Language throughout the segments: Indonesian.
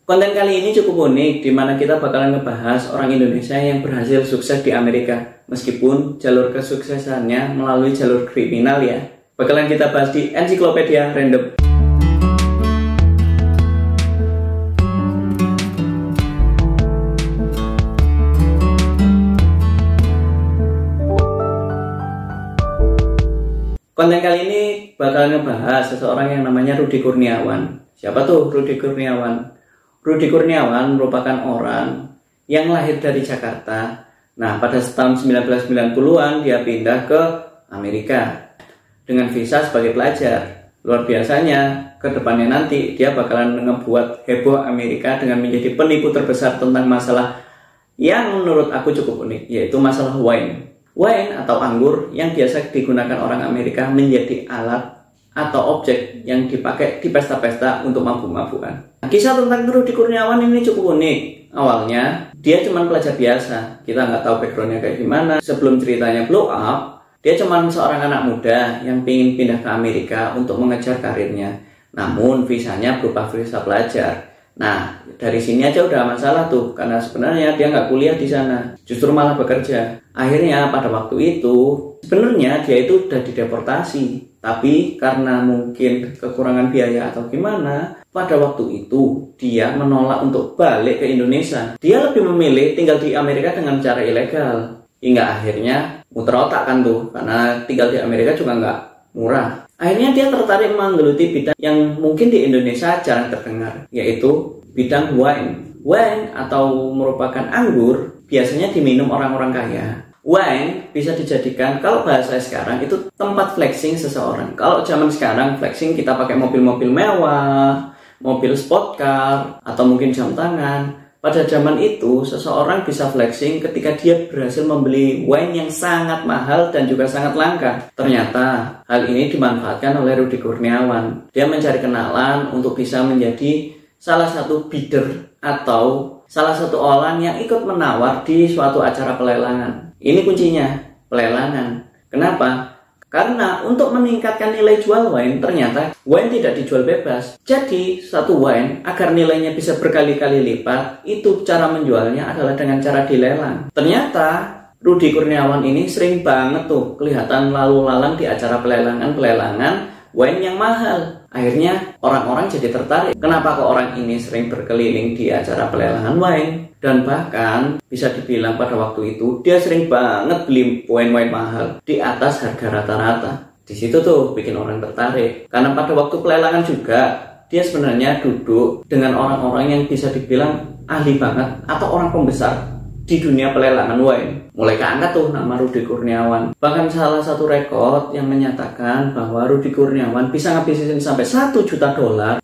Konten kali ini cukup unik, di mana kita bakalan ngebahas orang Indonesia yang berhasil sukses di Amerika, meskipun jalur kesuksesannya melalui jalur kriminal ya. Bakalan kita bahas di Ensiklopedia Random. Konten kali ini bakal ngebahas seseorang yang namanya Rudy Kurniawan. Siapa tuh Rudy Kurniawan? Rudy Kurniawan merupakan orang yang lahir dari Jakarta. Nah, pada tahun 1990-an dia pindah ke Amerika dengan visa sebagai pelajar. Luar biasanya, ke depannya nanti dia bakalan ngebuat heboh Amerika dengan menjadi penipu terbesar tentang masalah yang menurut aku cukup unik, yaitu masalah wine. Wine atau anggur yang biasa digunakan orang Amerika menjadi alat atau objek yang dipakai di pesta-pesta untuk mabuk-mabukan. Kisah tentang Rudy Kurniawan ini cukup unik. Awalnya dia cuma pelajar biasa, kita nggak tahu backgroundnya kayak gimana. Sebelum ceritanya blow up, dia cuma seorang anak muda yang ingin pindah ke Amerika untuk mengejar karirnya. Namun visanya berupa visa pelajar. Nah, dari sini aja udah masalah tuh, karena sebenarnya dia nggak kuliah di sana, justru malah bekerja. Akhirnya pada waktu itu, sebenarnya dia itu udah dideportasi. Tapi karena mungkin kekurangan biaya atau gimana, pada waktu itu dia menolak untuk balik ke Indonesia. Dia lebih memilih tinggal di Amerika dengan cara ilegal. Hingga akhirnya muter otak kan tuh, karena tinggal di Amerika juga nggak murah. Akhirnya dia tertarik menggeluti bidang yang mungkin di Indonesia jarang terdengar, yaitu bidang wine. Wine atau merupakan anggur biasanya diminum orang-orang kaya. Wine bisa dijadikan, kalau bahasa sekarang itu tempat flexing seseorang. Kalau zaman sekarang flexing kita pakai mobil-mobil mewah, mobil sport car, atau mungkin jam tangan. Pada zaman itu seseorang bisa flexing ketika dia berhasil membeli wine yang sangat mahal dan juga sangat langka. Ternyata hal ini dimanfaatkan oleh Rudy Kurniawan. Dia mencari kenalan untuk bisa menjadi salah satu bidder atau salah satu orang yang ikut menawar di suatu acara pelelangan. Ini kuncinya, pelelangan. Kenapa? Karena untuk meningkatkan nilai jual wine, ternyata wine tidak dijual bebas. Jadi, satu wine agar nilainya bisa berkali-kali lipat, itu cara menjualnya adalah dengan cara dilelang. Ternyata, Rudy Kurniawan ini sering banget tuh kelihatan lalu lalang di acara pelelangan wine yang mahal. Akhirnya orang-orang jadi tertarik. Kenapa kok orang ini sering berkeliling di acara pelelangan wine? Dan bahkan bisa dibilang pada waktu itu dia sering banget beli wine-wine mahal di atas harga rata-rata. Di situ tuh bikin orang tertarik. Karena pada waktu pelelangan juga dia sebenarnya duduk dengan orang-orang yang bisa dibilang ahli banget atau orang pembesar di dunia pelelangan wine. Mulai keangkat tuh nama Rudy Kurniawan. Bahkan salah satu rekor yang menyatakan bahwa Rudy Kurniawan bisa ngabisin sampai $1 juta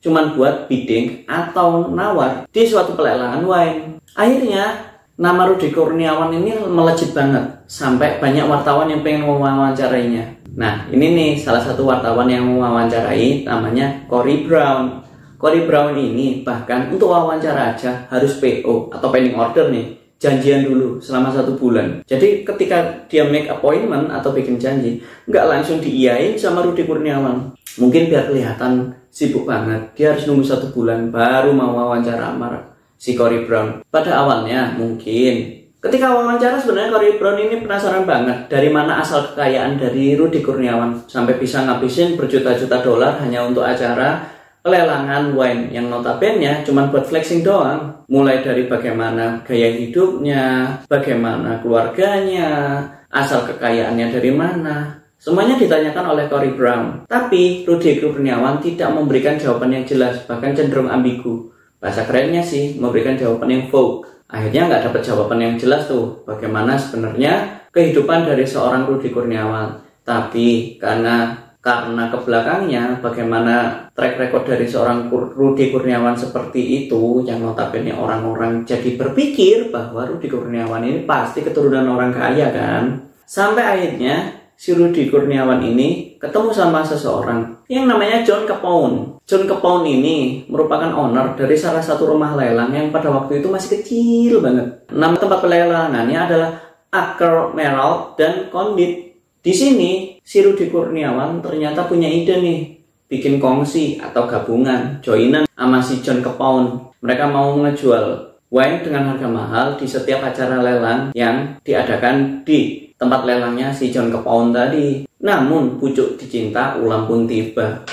cuman buat bidding atau nawar di suatu pelelangan wine. Akhirnya nama Rudy Kurniawan ini melejit banget sampai banyak wartawan yang pengen mewawancarainya. Nah, ini nih salah satu wartawan yang mewawancarai, namanya Corey Brown. Corey Brown ini bahkan untuk wawancara aja harus PO atau pending order nih, janjian dulu selama 1 bulan. Jadi ketika dia make appointment atau bikin janji, nggak langsung diiyain sama Rudy Kurniawan. Mungkin biar kelihatan sibuk banget, dia harus nunggu 1 bulan baru mau wawancara sama si Corey Brown. Pada awalnya mungkin ketika wawancara sebenarnya Corey Brown ini penasaran banget dari mana asal kekayaan dari Rudy Kurniawan sampai bisa ngabisin berjuta-juta dolar hanya untuk acara pelelangan wine yang notabene cuma buat flexing doang. Mulai dari bagaimana gaya hidupnya, bagaimana keluarganya, asal kekayaannya dari mana, semuanya ditanyakan oleh Corey Brown. Tapi Rudy Kurniawan tidak memberikan jawaban yang jelas, bahkan cenderung ambigu. Bahasa kerennya sih memberikan jawaban yang vague. Akhirnya nggak dapat jawaban yang jelas tuh bagaimana sebenarnya kehidupan dari seorang Rudy Kurniawan. Tapi karena ke belakangnya bagaimana track record dari seorang Rudy Kurniawan seperti itu, yang notabene orang-orang jadi berpikir bahwa Rudy Kurniawan ini pasti keturunan orang kaya kan. Sampai akhirnya si Rudy Kurniawan ini ketemu sama seseorang yang namanya John Capone. John Capone ini merupakan owner dari salah satu rumah lelang yang pada waktu itu masih kecil banget. Nama tempat pelelangannya adalah Acre Merald dan Condit. Di sini si Rudy Kurniawan ternyata punya ide nih. bikin kongsi atau gabungan, joinan sama si John Capone. Mereka mau ngejual wine dengan harga mahal di setiap acara lelang yang diadakan di tempat lelangnya si John Capone tadi. Namun pucuk dicinta ulang pun tiba.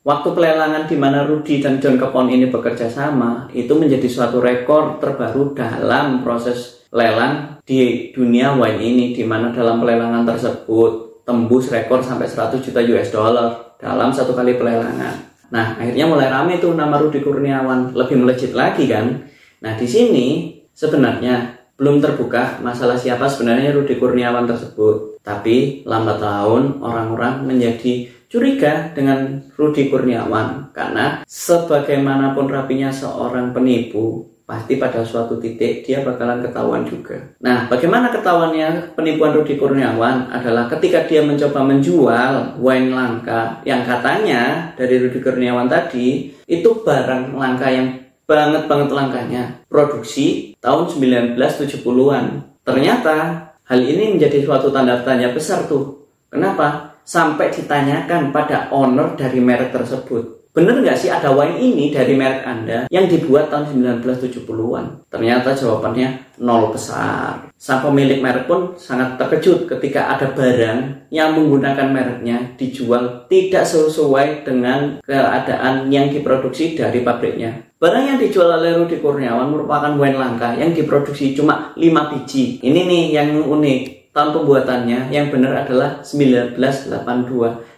Waktu pelelangan di mana Rudy dan John Capone ini bekerja sama, itu menjadi suatu rekor terbaru dalam proses lelang di dunia wine ini, di mana dalam pelelangan tersebut tembus rekor sampai 100 juta US dollar dalam satu kali pelelangan. Nah, akhirnya mulai rame tuh nama Rudy Kurniawan, lebih melejit lagi kan. Nah, di sini sebenarnya belum terbuka masalah siapa sebenarnya Rudy Kurniawan tersebut. Tapi lambat laun orang-orang menjadi curiga dengan Rudy Kurniawan, karena sebagaimanapun rapinya seorang penipu, pasti pada suatu titik dia bakalan ketahuan juga. Nah, bagaimana ketahuannya penipuan Rudy Kurniawan adalah ketika dia mencoba menjual wine langka yang katanya dari Rudy Kurniawan tadi itu barang langka yang banget langkanya, produksi tahun 1970-an. Ternyata hal ini menjadi suatu tanda tanya besar tuh. Kenapa? Sampai ditanyakan pada owner dari merek tersebut, bener nggak sih ada wine ini dari merek Anda yang dibuat tahun 1970-an? Ternyata jawabannya nol besar. Sang pemilik merek pun sangat terkejut ketika ada barang yang menggunakan mereknya dijual tidak sesuai dengan keadaan yang diproduksi dari pabriknya. Barang yang dijual oleh Rudy Kurniawan merupakan wine langka yang diproduksi cuma 5 biji. Ini nih yang unik. Tahun pembuatannya yang benar adalah 1982.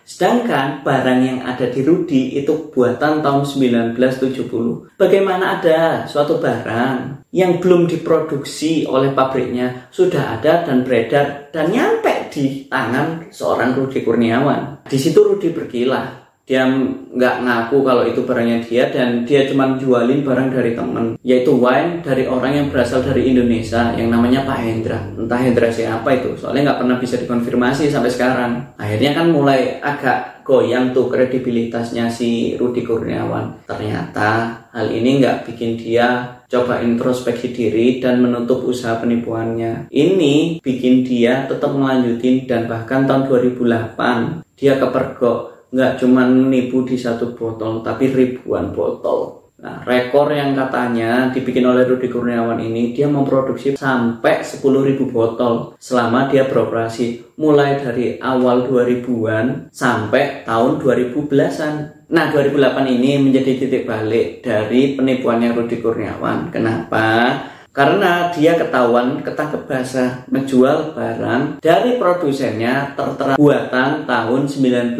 Sedangkan barang yang ada di Rudy itu buatan tahun 1970. Bagaimana ada suatu barang yang belum diproduksi oleh pabriknya sudah ada dan beredar dan nyampe di tangan seorang Rudy Kurniawan? Di situ Rudy berkilah. Dia nggak ngaku kalau itu barangnya dia, dan dia cuma jualin barang dari temen, yaitu wine dari orang yang berasal dari Indonesia yang namanya Pak Hendra. Entah Hendra siapa itu, soalnya nggak pernah bisa dikonfirmasi sampai sekarang. Akhirnya kan mulai agak goyang tuh kredibilitasnya si Rudy Kurniawan. Ternyata hal ini nggak bikin dia coba introspeksi diri dan menutup usaha penipuannya. Ini bikin dia tetap melanjutin, dan bahkan tahun 2008 dia kepergok. Nggak cuma menipu di satu botol, tapi ribuan botol. Nah, rekor yang katanya dibikin oleh Rudy Kurniawan ini, dia memproduksi sampai 10.000 botol selama dia beroperasi, mulai dari awal 2000-an sampai tahun 2010-an. Nah, 2008 ini menjadi titik balik dari penipuannya Rudy Kurniawan. Kenapa? Karena dia ketangkep basah menjual barang dari produsennya tertera buatan tahun 1929.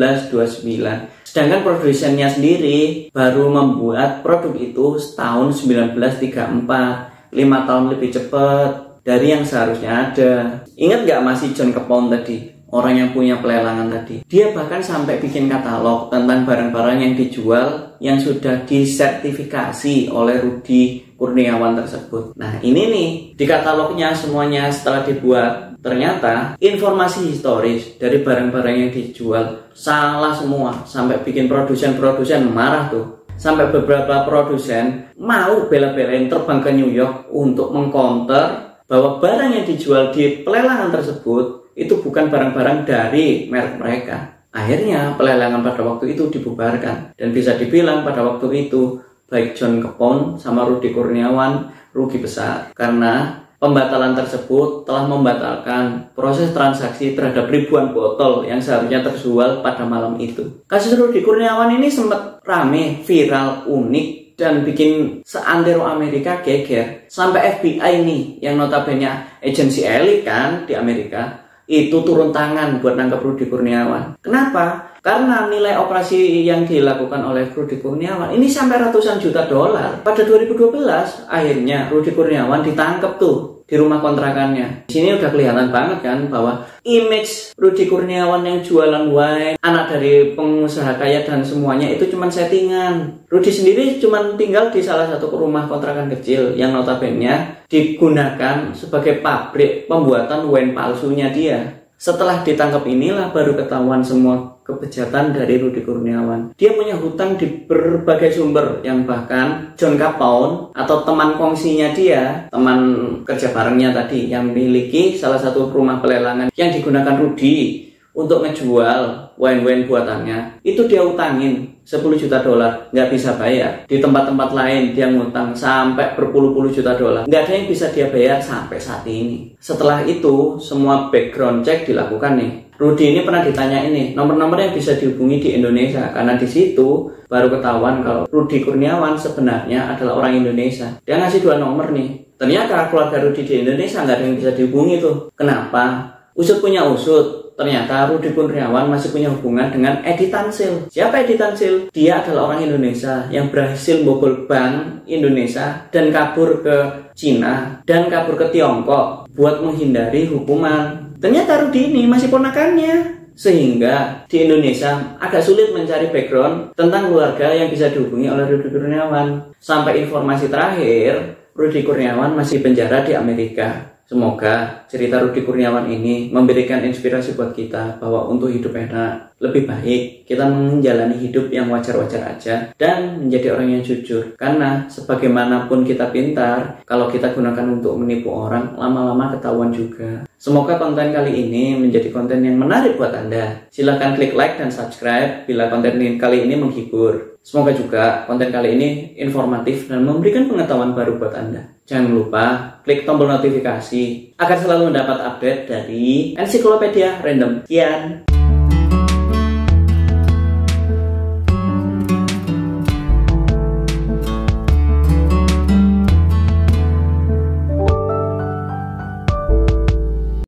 Sedangkan produsennya sendiri baru membuat produk itu tahun 1934, 5 tahun lebih cepat dari yang seharusnya ada. Ingat gak masih John Capone tadi? Orang yang punya pelelangan tadi, dia bahkan sampai bikin katalog tentang barang-barang yang dijual yang sudah disertifikasi oleh Rudy Kurniawan tersebut. Nah, ini nih di katalognya semuanya setelah dibuat, ternyata informasi historis dari barang-barang yang dijual salah semua, sampai bikin produsen-produsen marah tuh. Sampai beberapa produsen mau bela-belain terbang ke New York untuk mengcounter bahwa barang yang dijual di pelelangan tersebut itu bukan barang-barang dari merek mereka. Akhirnya pelelangan pada waktu itu dibubarkan, dan bisa dibilang pada waktu itu baik John Capone sama Rudy Kurniawan rugi besar, karena pembatalan tersebut telah membatalkan proses transaksi terhadap ribuan botol yang seharusnya terjual pada malam itu. Kasus Rudy Kurniawan ini sempat rame, viral, unik, dan bikin seantero Amerika geger. Sampai FBI nih, yang notabene agensi elit kan di Amerika, itu turun tangan buat nangkap Rudy Kurniawan. Kenapa? Karena nilai operasi yang dilakukan oleh Rudy Kurniawan ini sampai ratusan juta dolar. Pada 2012, akhirnya Rudy Kurniawan ditangkap tuh di rumah kontrakannya. Di sini udah kelihatan banget kan bahwa image Rudy Kurniawan yang jualan wine, anak dari pengusaha kaya dan semuanya itu cuma settingan. Rudy sendiri cuma tinggal di salah satu rumah kontrakan kecil yang notabene digunakan sebagai pabrik pembuatan wine palsunya dia. Setelah ditangkap inilah baru ketahuan semua kebejatan dari Rudy Kurniawan. Dia punya hutang di berbagai sumber, yang bahkan John Capone atau teman kongsinya dia, teman kerja barengnya tadi, yang memiliki salah satu rumah pelelangan yang digunakan Rudy untuk ngejual wine-wine buatannya, itu dia utangin 10 juta dolar nggak bisa bayar. Di tempat-tempat lain dia ngutang sampai berpuluh-puluh juta dolar, nggak ada yang bisa dia bayar sampai saat ini. Setelah itu semua background check dilakukan nih. Rudy ini pernah ditanya ini nomor-nomor yang bisa dihubungi di Indonesia, karena di situ baru ketahuan kalau Rudy Kurniawan sebenarnya adalah orang Indonesia. Dia ngasih 2 nomor nih. Ternyata keluarga Rudy di Indonesia nggak ada yang bisa dihubungi tuh. Kenapa? Usut punya usut. Ternyata Rudy Kurniawan masih punya hubungan dengan Edi Tansil. Siapa Edi Tansil? Dia adalah orang Indonesia yang berhasil bobol bank Indonesia dan kabur ke Cina dan kabur ke Tiongkok buat menghindari hukuman. Ternyata Rudy ini masih ponakannya. Sehingga di Indonesia agak sulit mencari background tentang keluarga yang bisa dihubungi oleh Rudy Kurniawan. Sampai informasi terakhir, Rudy Kurniawan masih penjara di Amerika. Semoga cerita Rudy Kurniawan ini memberikan inspirasi buat kita bahwa untuk hidup enak, lebih baik kita menjalani hidup yang wajar-wajar aja dan menjadi orang yang jujur. Karena sebagaimanapun kita pintar, kalau kita gunakan untuk menipu orang, lama-lama ketahuan juga. Semoga konten kali ini menjadi konten yang menarik buat Anda. Silahkan klik like dan subscribe bila konten kali ini menghibur. Semoga juga konten kali ini informatif dan memberikan pengetahuan baru buat Anda. Jangan lupa klik tombol notifikasi agar selalu mendapat update dari Ensiklopedia Random. Sekian.